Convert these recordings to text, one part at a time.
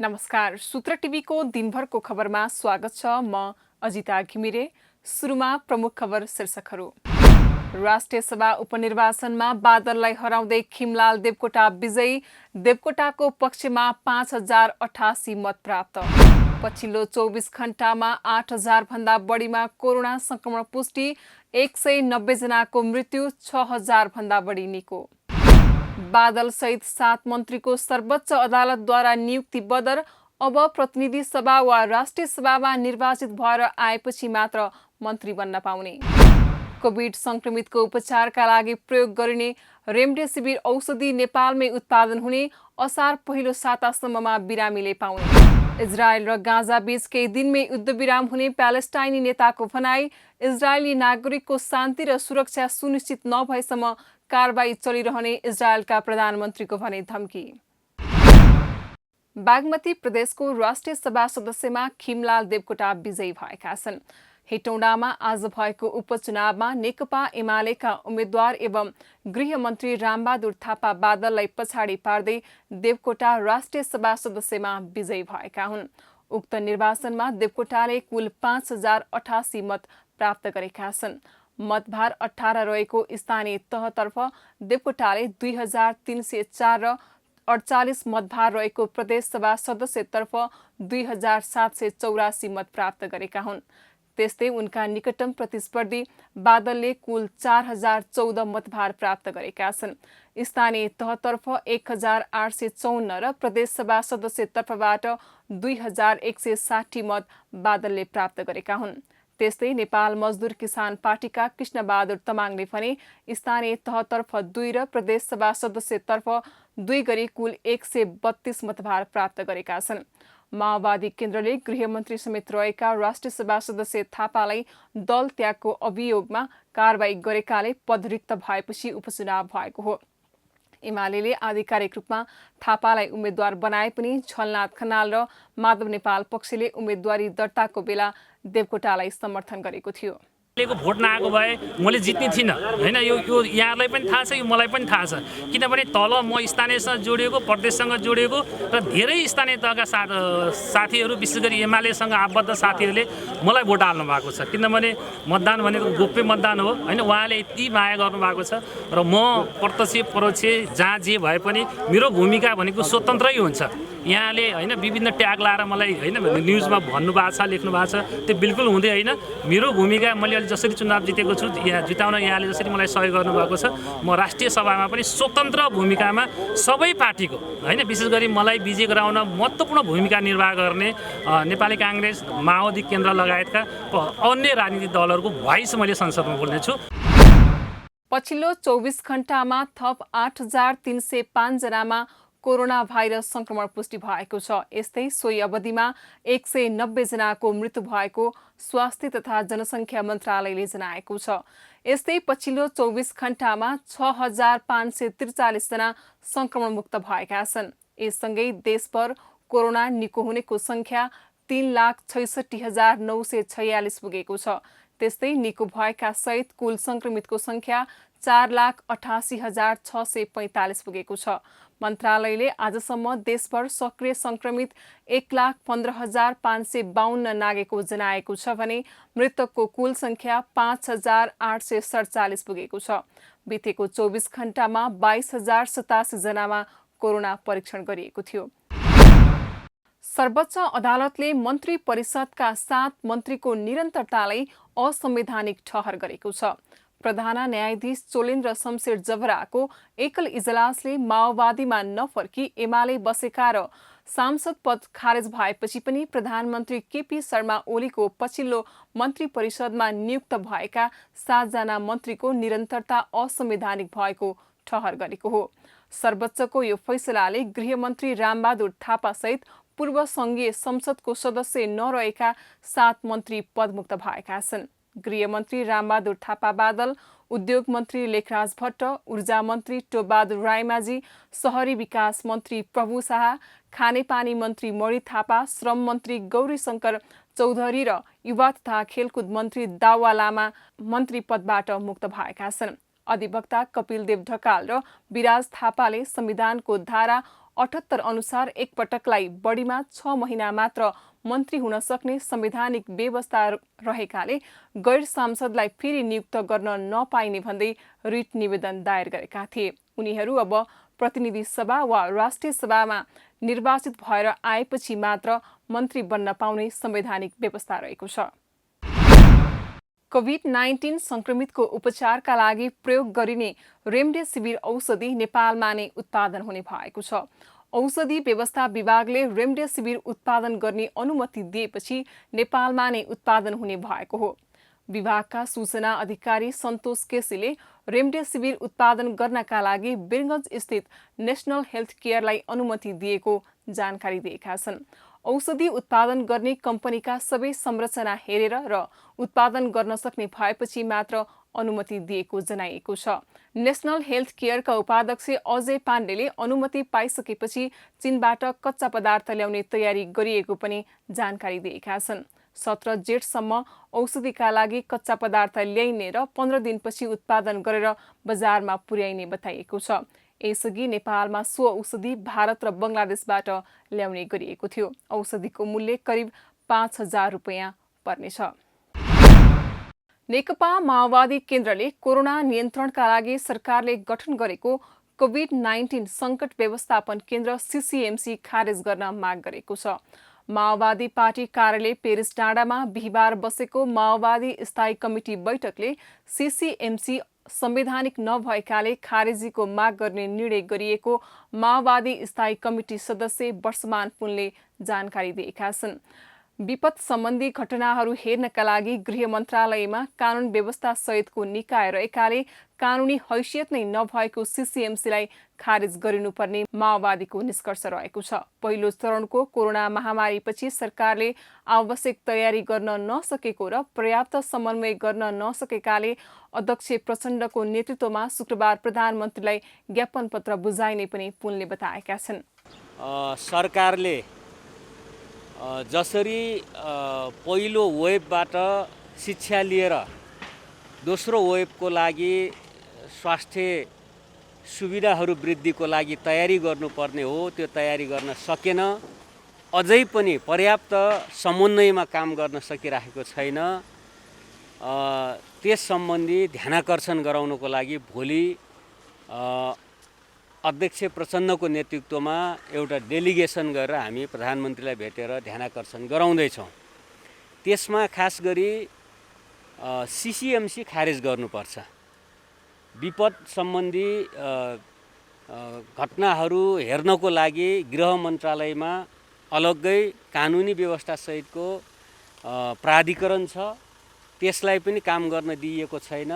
नमस्कार, सूत्र टिभीको दिनभरको खबरमा स्वागत छ। म अजिता घिमिरे। सुरुमा प्रमुख खबर शीर्षकहरू। राष्ट्रिय सभा उपनिर्वाचनमा बादललाई हराउँदै खिमलाल देवकोटा विजयी। देवकोटाको पक्षमा 5088 मत प्राप्त। पछिल्लो 24 घण्टामा 8000 भन्दा बढीमा कोरोना संक्रमण पुष्टि। 190 जनाको मृत्यु, 6000 भन्दा बढी निको। बादल सहित 7 मन्त्रीको सर्वोच्च अदालतद्वारा नियुक्ति बदर। अब प्रतिनिधि सभा वा राष्ट्रिय सभामा निर्वाचित भएर आएपछि मात्र मन्त्री बन्न पाउने। कोभिड संक्रमितको उपचारका लागि प्रयोग गरिने रेमडेसिभिर औषधि नेपालमै उत्पादन हुने। असार पहिलो सातासम्ममा बिरामीले पाउने। इजरायल र गाजा बीच केही दिनमै युद्धविराम हुने प्यालेस्टाइनी नेताको भनाई। इजरायली नागरिकको शान्ति र सुरक्षा सुनिश्चित नभएसम्म कारबाही चलिरहने इजरायलका प्रधानमन्त्रीको भने धम्की। बागमती प्रदेशको राष्ट्रिय सभा सदस्यमा खिमलाल देवकोटा विजयी भएका छन्। हेटौडामा आज भएको उपचुनावमा नेकपा एमालेका उम्मेद्वार एवं गृहमन्त्री रामबहादुर थापा बादललाई पछाडि पार्दै देवकोटा राष्ट्रिय सभा सदस्यमा विजयी भएका हुन्। उक्त निर्वाचनमा देवकोटाले कुल 5088 मत प्राप्त गरेका छन्। मतभार 18 रहेको स्थानीय तहतर्फ देवकोटाले 2304 र 48 मतभार रहेको प्रदेश सभा सदस्यतर्फ 2784 मत प्राप्त गरेका हुन्। त्यस्तै उनका निकटतम प्रतिस्पर्धी बादलले कुल 4014 मतभार प्राप्त गरेका छन्। स्थानीय तहतर्फ 1854 र प्रदेश सभा सदस्यतर्फबाट 2160 मत बादलले प्राप्त गरेका हुन्। त्यस्तै नेपाल मजदुर किसान पार्टीका कृष्णबहादुर तमाङले भने स्थानीय तहतर्फ 2 र प्रदेश सभा सदस्यतर्फ 2 गरी कुल 132 मतभार प्राप्त गरेका छन्। माओवादी केन्द्रले गृहमन्त्री समेत रहेका राष्ट्रिय सभा सदस्य थापालाई दल त्यागको अभियोगमा कारबाही गरेकाले पद रिक्त भएपछि उपचुनाव भएको हो। एमाले आधिकारिक रूपमा थापालाई उम्मेद्वार बनाए पनि झलनाथ खनाल र माधव नेपाल पक्षले उम्मेदवारी दर्ताको बेला देवकोटालाई समर्थन गरेको थियो। भोट नआएको भए मैले जित्ने थिइनँ हैन। यो यहाँलाई पनि थाहा छ, यो मलाई पनि थाहा छ। किनभने तल म स्थानीयसँग जोडिएको, प्रदेशसँग जोडिएको र धेरै स्थानीय तहका साथीहरू विशेष गरी एमालेसँग आबद्ध साथीहरूले मलाई भोट हाल्नु भएको छ। किनभने मतदान भनेको गोप्य मतदान हो हैन। उहाँले यति माया गर्नुभएको छ र म प्रत्यक्ष परोक्ष जहाँ जे भए पनि मेरो भूमिका भनेको स्वतन्त्रै हुन्छ। यहाँले हैन विभिन्न ट्याग लाएर मलाई हैन न्युजमा भन्नुभएको छ, लेख्नु भएको छ, त्यो बिल्कुल हुँदै होइन। मेरो भूमिका मैले जसरी चुनाव जितेको छु, यहाँ जिताउन यहाँले जसरी मलाई सहयोग गर्नुभएको छ, म राष्ट्रिय सभामा पनि स्वतन्त्र भूमिकामा सबै पार्टीको हैन विशेष गरी मलाई विजय गराउन महत्त्वपूर्ण भूमिका निर्वाह गर्ने नेपाली काङ्ग्रेस, माओवादी केन्द्र लगायतका अन्य राजनीतिक दलहरूको भोइस मैले संसदमा बोल्नेछु। पछिल्लो 24 घण्टामा थप 8305 जनामा कोरोना भाइरस संक्रमण पुष्टि भएको छ। यस्तै सोही अवधिमा 190 जनाको मृत्यु भएको स्वास्थ्य तथा जनसङ्ख्या मन्त्रालयले जनाएको छ। यस्तै पछिल्लो 24 घण्टामा 6543 जना संक्रमणमुक्त भएका छन्। यससँगै देशभर कोरोना निको हुनेको सङ्ख्या 3,66,946 पुगेको छ। त्यस्तै निको भएका सहित कुल संक्रमितको सङ्ख्या 4,88,645 पुगेको छ। मन्त्रालयले आजसम्म देशभर सक्रिय संक्रमित 1,15,552 नागेको जनाएको छ भने मृतकको कुल संख्या 5,847 पुगेको छ। बितेको 24 घण्टामा 22,087 जनामा कोरोना परीक्षण गरिएको थियो। सर्वोच्च अदालतले मन्त्री परिषदका 7 मन्त्रीको निरन्तरतालाई असंवैधानिक ठहर गरेको छ। प्रधान न्यायाधीश चोलेन्द्र शमशेर जबराको एकल इजलासले माओवादीमा नफर्की एमाले बसेका र सांसद पद खारेज भएपछि पनि प्रधानमन्त्री केपी शर्मा ओलीको पछिल्लो मन्त्री परिषदमा नियुक्त भएका 7 जना मन्त्रीको निरन्तरता असंवैधानिक भएको ठहर गरेको हो। सर्वोच्चको यो फैसलाले गृहमन्त्री रामबहादुर थापा सहित पूर्व सङ्घीय संसदको सदस्य नरहेका 7 मन्त्री पदमुक्त भएका छन्। गृहमन्त्री रामबहादुर थापा बादल, उद्योग मन्त्री लेखराज भट्ट, ऊर्जा मन्त्री टोपबहादुर रायमाझी, शहरी विकास मन्त्री प्रभु शाह, खानेपानी मन्त्री मणि थापा, श्रम मन्त्री गौरीशङ्कर चौधरी र युवा तथा खेलकुद मन्त्री दावा लामा मन्त्री पदबाट मुक्त भएका छन्। अधिवक्ता कपिलदेव ढकाल र विराज थापाले संविधानको धारा 78 अनुसार एकपटकलाई बढीमा 6 महिना मात्र मन्त्री हुन सक्ने संवैधानिक व्यवस्था रहेकाले गैर सांसदलाई फेरि नियुक्त गर्न नपाइने भन्दै रिट निवेदन दायर गरेका थिए। उनीहरू अब प्रतिनिधि सभा वा राष्ट्रिय सभामा निर्वाचित भएर आएपछि मात्र मन्त्री बन्न पाउने संवैधानिक व्यवस्था रहेको छ। कोभिड-19 संक्रमितको उपचारका लागि प्रयोग गरिने रेमडेसिभिर औषधि नेपालमा नै उत्पादन हुने भएको छ। औषधि व्यवस्था विभागले रेमडेसिभिर उत्पादन गर्ने अनुमति दिएपछि नेपालमा नै उत्पादन हुने भएको हो। विभागका सूचना अधिकारी सन्तोष केसीले रेमडेसिभिर उत्पादन गर्नका लागि वीरगञ्ज स्थित नेशनल हेल्थ केयरलाई अनुमति दिएको जानकारी दिएका छन्। औषधि उत्पादन गर्ने कम्पनीका सबै संरचना हेरेर र उत्पादन गर्न सक्ने भएपछि मात्र अनुमति दिएको जनाइएको छ। नेशनल हेल्थ केयरका उपाध्यक्ष अजय पाण्डेले अनुमति पाइसकेपछि चीनबाट कच्चा पदार्थ ल्याउने तयारी गरिएको पनि जानकारी दिएका छन्। 17 जेठसम्म औषधिका लागि कच्चा पदार्थ ल्याइने र 15 दिनपछि उत्पादन गरेर बजारमा पुर्याइने बताइएको छ। यसअघि नेपालमा सो औषधि भारत र बङ्गलादेशबाट ल्याउने गरिएको थियो। औषधिको मूल्य करिब 5,000 रुपैयाँ पर्नेछ। नेकपा माओवादी केन्द्रले कोरोना नियन्त्रणका लागि सरकारले गठन गरेको कोभिड-19 सङ्कट व्यवस्थापन केन्द्र सीसीएमसी खारेज गर्न माग गरेको छ। माओवादी पार्टी कार्यालय पेरिस डाँडामा बिहिबार बसेको माओवादी स्थायी कमिटी बैठकले सीसीएमसी संवैधानिक नभएकाले खारेजीको माग गर्ने निर्णय गरिएको माओवादी स्थायी कमिटी सदस्य वर्षमान पुनले जानकारी दिएका छन्। विपद सम्बन्धी घटनाहरू हेर्नका लागि गृह मन्त्रालयमा कानुन व्यवस्था सहितको निकाय रहेकाले कानुनी हैसियत नै नभएको सीसीएमसीलाई खारेज गरिनुपर्ने माओवादीको निष्कर्ष रहेको छ। पहिलो चरणको कोरोना महामारीपछि सरकारले आवश्यक तयारी गर्न नसकेको र पर्याप्त समन्वय गर्न नसकेकाले अध्यक्ष प्रचण्डको नेतृत्वमा शुक्रबार प्रधानमन्त्रीलाई ज्ञापन पत्र बुझाइने पनि पुनले बताएका छन्। सरकारले जसरी पहिलो वेबबाट शिक्षा लिएर दोस्रो वेबको लागि स्वास्थ्य सुविधाहरू वृद्धिको लागि तयारी गर्नुपर्ने हो, त्यो तयारी गर्न सकेन। अझै पनि पर्याप्त समन्वयमा काम गर्न सकिरहेको छैन। त्यस सम्बन्धी ध्यानाकर्षण गराउनको लागि भोलि अध्यक्ष प्रचण्डको नेतृत्वमा एउटा डेलिगेसन गरेर हामी प्रधानमन्त्रीलाई भेटेर ध्यानाकर्षण गराउँदैछौँ। त्यसमा खास गरी सीसीएमसी खारेज गर्नुपर्छ। विपद सम्बन्धी घटनाहरू हेर्नको लागि गृह मन्त्रालयमा अलग्गै कानुनी व्यवस्था सहितको प्राधिकरण छ, त्यसलाई पनि काम गर्न दिइएको छैन।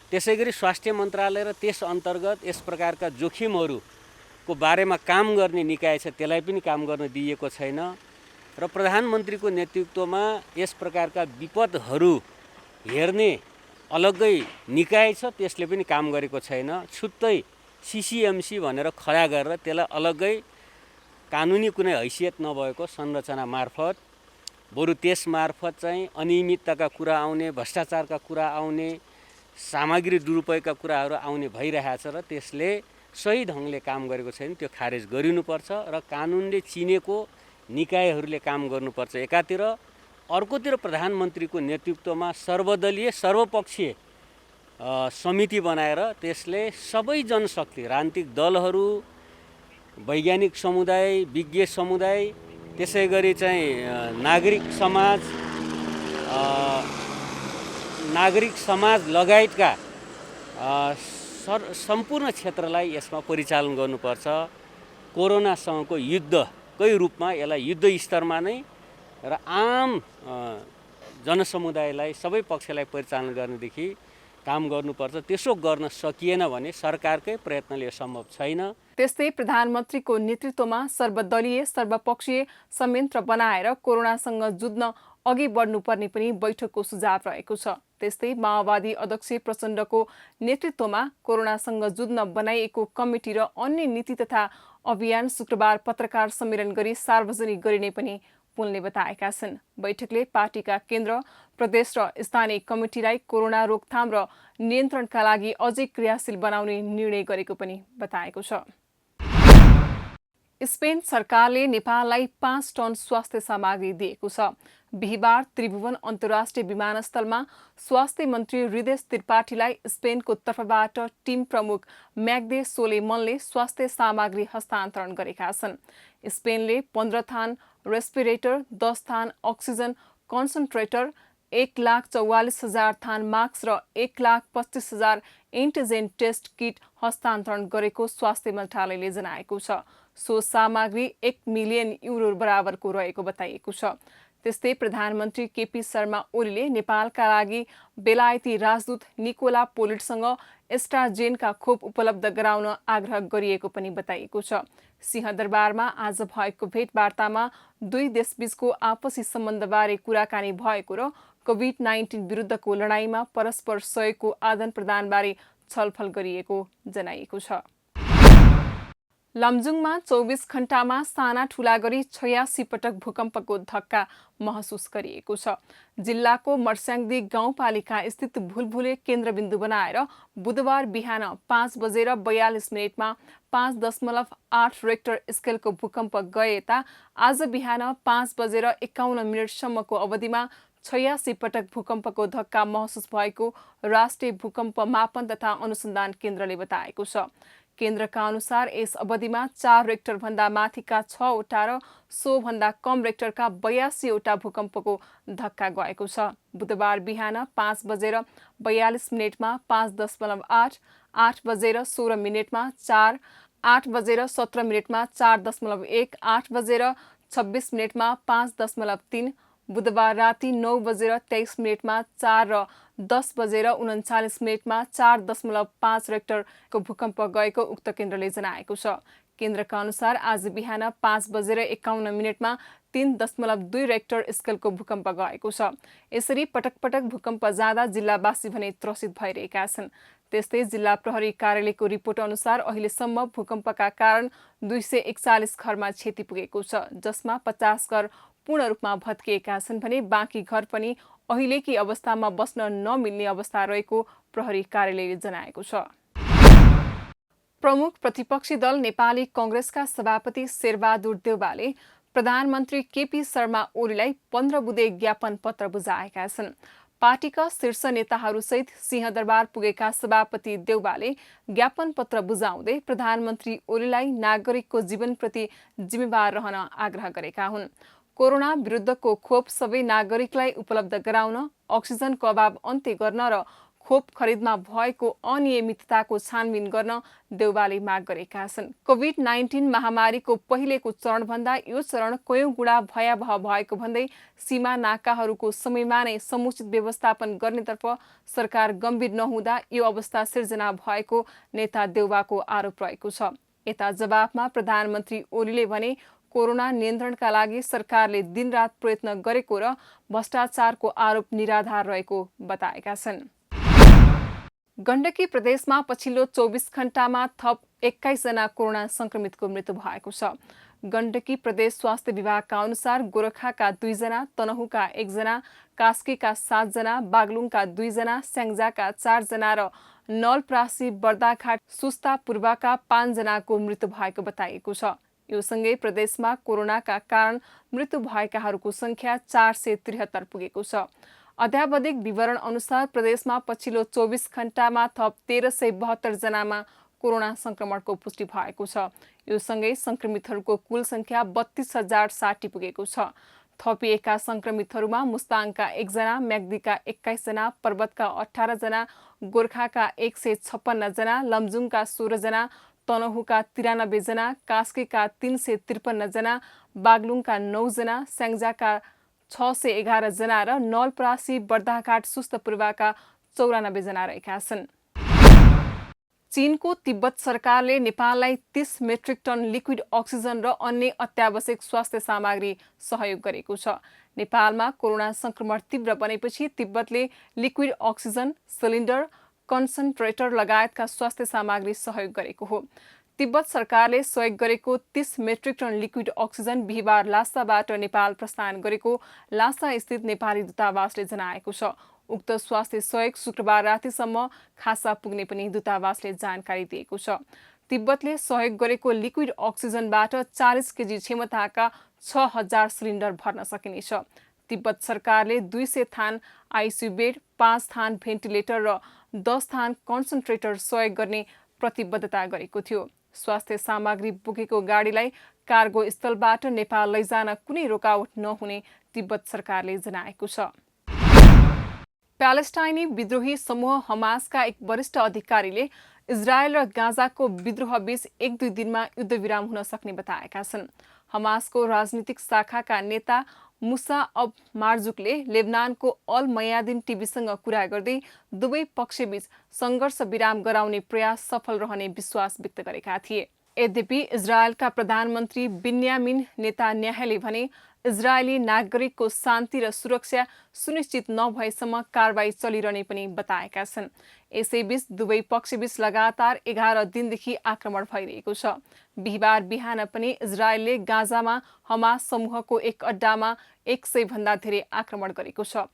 त्यसैगरी स्वास्थ्य मन्त्रालय र त्यस अन्तर्गत यस प्रकारका जोखिमहरूको बारेमा काम गर्ने निकाय छ, त्यसलाई पनि काम गर्न दिइएको छैन। र प्रधानमन्त्रीको नेतृत्वमा यस प्रकारका विपदहरू हेर्ने अलग्गै निकाय छ, त्यसले पनि काम गरेको छैन। छुट्टै सीसीएमसी भनेर खडा गरेर त्यसलाई अलग्गै कानुनी कुनै हैसियत नभएको संरचना मार्फत बरु त्यस मार्फत चाहिँ अनियमितताका कुरा आउने, भ्रष्टाचारका कुरा आउने, सामग्री दुरुपयोगका कुराहरू आउने भइरहेछ र त्यसले सही ढङ्गले काम गरेको छैन। त्यो खारेज गरिनुपर्छ र कानुनले चिनेको निकायहरूले काम गर्नुपर्छ एकातिर। अर्कोतिर प्रधानमन्त्रीको नेतृत्वमा सर्वदलीय सर्वपक्षीय समिति बनाएर त्यसले सबै जनशक्ति, राजनीतिक दलहरू, वैज्ञानिक समुदाय, विज्ञ समुदाय, त्यसै गरी चाहिँ नागरिक समाज लगायतका सम्पूर्ण क्षेत्रलाई यसमा परिचालन गर्नुपर्छ। कोरोनासँगको युद्धकै रूपमा यसलाई युद्ध स्तरमा नै र आम जनसमुदायलाई सबै पक्षलाई परिचालन गर्नेदेखि काम गर्नुपर्छ। त्यसो गर्न सकिएन भने सरकारकै प्रयत्नले यो सम्भव छैन। त्यस्तै प्रधानमन्त्रीको नेतृत्वमा सर्वदलीय सर्वपक्षीय संयन्त्र बनाएर कोरोनासँग जुझ्न अघि बढ्नुपर्ने पनि बैठकको सुझाव रहेको छ। त्यस्तै माओवादी अध्यक्ष प्रचण्डको नेतृत्वमा कोरोनासँग जुझ्न बनाइएको कमिटी र अन्य नीति तथा अभियान शुक्रबार पत्रकार सम्मेलन गरी सार्वजनिक गरिने पनि पुनले बताएका छन्। बैठकले पार्टीका केन्द्र, प्रदेश र स्थानीय कमिटीलाई कोरोना रोकथाम र नियन्त्रणका लागि अझै क्रियाशील बनाउने निर्णय गरेको पनि बताएको छ। स्पेन सरकारले नेपाललाई 5 टन स्वास्थ्य सामग्री दिएको छ। बिहिबार त्रिभुवन अन्तर्राष्ट्रिय विमानस्थलमा स्वास्थ्य मन्त्री हृदय त्रिपाठीलाई स्पेनको तर्फबाट टिम प्रमुख म्याग्दे सोलेमनले स्वास्थ्य सामग्री हस्तान्तरण गरेका छन्। स्पेनले 15 थान रेस्पिरेटर, 10 थान अक्सिजन कन्सन्ट्रेटर, 1,44,000 थान मास्क र 1,25,000 एन्टिजेन टेस्ट किट हस्तान्तरण गरेको स्वास्थ्य मन्त्रालयले जनाएको छ। सो सामग्री 1 मिलियन युरो बराबरको रहेको बताइएको छ। त्यस्तै प्रधानमन्त्री केपी शर्मा ओलीले नेपालका लागि बेलायती राजदूत निकोला पोलिटसँग एस्ट्राजेनका खोप उपलब्ध गराउन आग्रह गरिएको पनि बताइएको छ। सिंहदरबारमा आज भएको भेटवार्तामा दुई देशबीचको आपसी सम्बन्धबारे कुराकानी भएको र कोभिड-19 विरुद्धको लडाईँमा परस्पर सहयोगको आदान प्रदानबारे छलफल गरिएको जनाइएको छ। लमजुङमा 24 घण्टामा साना ठुला गरी 86 पटक भूकम्पको धक्का महसुस गरिएको छ। जिल्लाको मर्स्याङ्दी गाउँपालिका स्थित भुलभुले केन्द्रबिन्दु बनाएर बुधबार बिहान 5:42 5.8 रेक्टर स्केलको भूकम्प गए यता आज बिहान 5:51 सम्मको अवधिमा 86 पटक भूकम्पको धक्का महसुस भएको राष्ट्रिय भूकम्प मापन तथा अनुसन्धान केन्द्रले बताएको छ। केन्द्रका अनुसार यस अवधिमा 4 रेक्टर भन्दा माथिका 6वटा र सोभन्दा कम रेक्टरका 82वटा भूकम्पको धक्का गएको छ। बुधबार बिहान 5:42 5.8, 8:16 4, 8:17 4.1, 8:26 5.3, बुधबार राति 9:23 4 र 10:39 4.5 रेक्टरको भूकम्प गएको उक्त केन्द्रले जनाएको छ। केन्द्रका अनुसार आज बिहान 5:51 3.2 रेक्टर स्केलको भूकम्प गएको छ। यसरी पटक पटक भूकम्प जाँदा जिल्लावासी भने त्रसित भइरहेका छन्। त्यस्तै जिल्ला प्रहरी कार्यालयको रिपोर्ट अनुसार अहिलेसम्म भूकम्पका कारण 241 घरमा क्षति पुगेको छ, जसमा 50 घर पूर्ण रूपमा भत्किएका छन् भने बाँकी घर पनि अहिलेकी अवस्थामा बस्न नमिल्ने अवस्था रहेको प्रहरी कार्यालयले जनाएको छ। प्रमुख प्रतिपक्षी दल नेपाली कांग्रेसका सभापति शेरबहादुर देउवाले प्रधानमन्त्री केपी शर्मा ओलीलाई 15 बुँदे ज्ञापन पत्र बुझाएका छन्। पार्टीका शीर्ष नेताहरूसहित सिंहदरबार पुगेका सभापति देउवाले ज्ञापन पत्र बुझाउँदै प्रधानमन्त्री ओलीलाई नागरिकको जीवनप्रति जिम्मेवार रहन आग्रह गरेका हुन्। कोरोना विरुद्धको खोप सबै नागरिकलाई उपलब्ध गराउन, अक्सिजनको अभाव अन्त्य गर्न र खोप खरिदमा भएको अनियमितताको छानबिन गर्न देउवाले माग गरेका छन्। कोभिड-19 महामारीको पहिलेको चरणभन्दा यो चरण कयौं गुणा भयावह भएको भन्दै सीमा नाकाहरूको समयमा नै समुचित व्यवस्थापन गर्नेतर्फ सरकार गम्भीर नहुँदा यो अवस्था सिर्जना भएको नेता देउवाको आरोप रहेको छ। यता जवाफमा प्रधानमन्त्री ओलीले भने कोरोना नियन्त्रणका लागि सरकारले दिनरात प्रयत्न गरेको र भ्रष्टाचारको आरोप निराधार रहेको बताएका छन्। गण्डकी प्रदेशमा पछिल्लो 24 घण्टामा थप 21 जना कोरोना संक्रमितको मृत्यु भएको छ। गण्डकी प्रदेश स्वास्थ्य विभागका अनुसार गोरखाका 2 जना, तनहुका 1 जना, कास्कीका 7 जना, बागलुङका 2 जना, स्याङ्जाका 4 जना र नलप्रासी, बर्दाघाट, सुस्ता पूर्वका 5 जनाको मृत्यु भएको बताइएको छ। यो सँगै प्रदेशमा कोरोनाका कारण मृत्यु भएकाहरूको संख्या 473 पुगेको छ। अध्यावधिक विवरण अनुसार प्रदेशमा पछिल्लो 24 घण्टामा थप 1372 जनामा कोरोना संक्रमणको पुष्टि भएको छ। यो सँगै संक्रमितहरूको कुल संख्या 32,060 पुगेको छ। थपिएका संक्रमितहरूमा मुस्ताङका 1 जना, म्याग्दीका 21 जना, पर्वतका 18 जना, गोर्खाका 156 जना, लमजुङका 16 जना, तनहुका 93 जना, कास्कीका 353 जना, बागलुङका 9 जना, स्याङ्जाका 611 जना र नलप्रासी, बर्दाघाट, सुस्तपूर्वका 94 जना रहेका छन्। चीनको तिब्बत सरकारले नेपाललाई 30 मेट्रिक टन लिक्विड अक्सिजन र अन्य अत्यावश्यक स्वास्थ्य सामग्री सहयोग गरेको छ। नेपालमा कोरोना संक्रमण तीव्र बनेपछि तिब्बतले लिक्विड अक्सिजन, सिलिन्डर, कन्सन्ट्रेटर लगायतका स्वास्थ्य सामग्री सहयोग गरेको हो। तिब्बत सरकारले सहयोग गरेको 30 मेट्रिक टन लिक्विड अक्सिजन बिहिबार लासाबाट नेपाल प्रस्थान गरेको लासा स्थित नेपाली दूतावासले जनाएको छ। उक्त स्वास्थ्य सहयोग शुक्रबार रातिसम्म खासा पुग्ने पनि दूतावासले जानकारी दिएको छ। तिब्बतले सहयोग गरेको लिक्विड अक्सिजनबाट 40 केजी क्षमताका 6000 सिलिन्डर भर्न सकिनेछ। तिब्बत सरकारले 200 थान आइसियु बेड, 5 थान भेन्टिलेटर र 10 थान कन्सन्ट्रेटर सहयोग गर्ने प्रतिबद्धता गरेको थियो। स्वास्थ्य सामग्री बोकेको गाडीलाई कार्गो स्थलबाट नेपाल लैजान कुनै रोकावट नहुने तिब्बत सरकारले जनाएको छ। प्यालेस्टाइनी विद्रोही समूह हमासका एक वरिष्ठ अधिकारीले इजरायल र गाजाको विद्रोहबीच 1-2 दिनमा युद्धविराम हुन सक्ने बताएका छन्। हमासको राजनीतिक शाखाका नेता मुसा अब मार्जुकले लेबनानको अल मयादिन टिभीसँग कुरा गर्दै दुवै पक्षबीच सङ्घर्ष विराम गराउने प्रयास सफल रहने विश्वास व्यक्त गरेका थिए। यद्यपि इजरायलका प्रधानमन्त्री बिन्यामिन नेतान्याहले भने इजरायली नागरिकको शान्ति र सुरक्षा सुनिश्चित नभएसम्म कारबाही चलिरहने पनि बताएका छन्। यसैबीच दुवै पक्षबीच लगातार 11 दिनदेखि आक्रमण भइरहेको छ। बिहिबार बिहान पनि इजरायलले गाजामा हमास समूहको एक अड्डामा 100 भन्दा धेरै आक्रमण गरेको छ।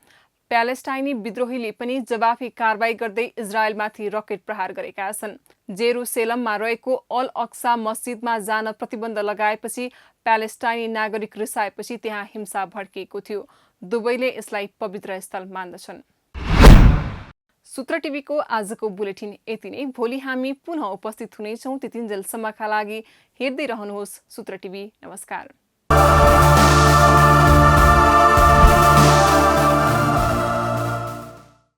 प्यालेस्टाइनी विद्रोहीले पनि जवाफी कारबाही गर्दै इजरायलमाथि रकेट प्रहार गरेका छन्। जेरुसेलममा रहेको अल अक्सा मस्जिदमा जान प्रतिबन्ध लगाएपछि प्यालेस्टाइनी नागरिक रिसाएपछि त्यहाँ हिंसा भड्किएको थियो। दुवैले यसलाई पवित्र स्थल मान्दछन्। सूत्र टिभीको आजको बुलेटिन यति नै। भोलि हामी पुनः उपस्थित हुनेछौँ। त्यतिन्जेलसम्मका लागि हेर्दै रहनुहोस् सूत्र टिभी। नमस्कार।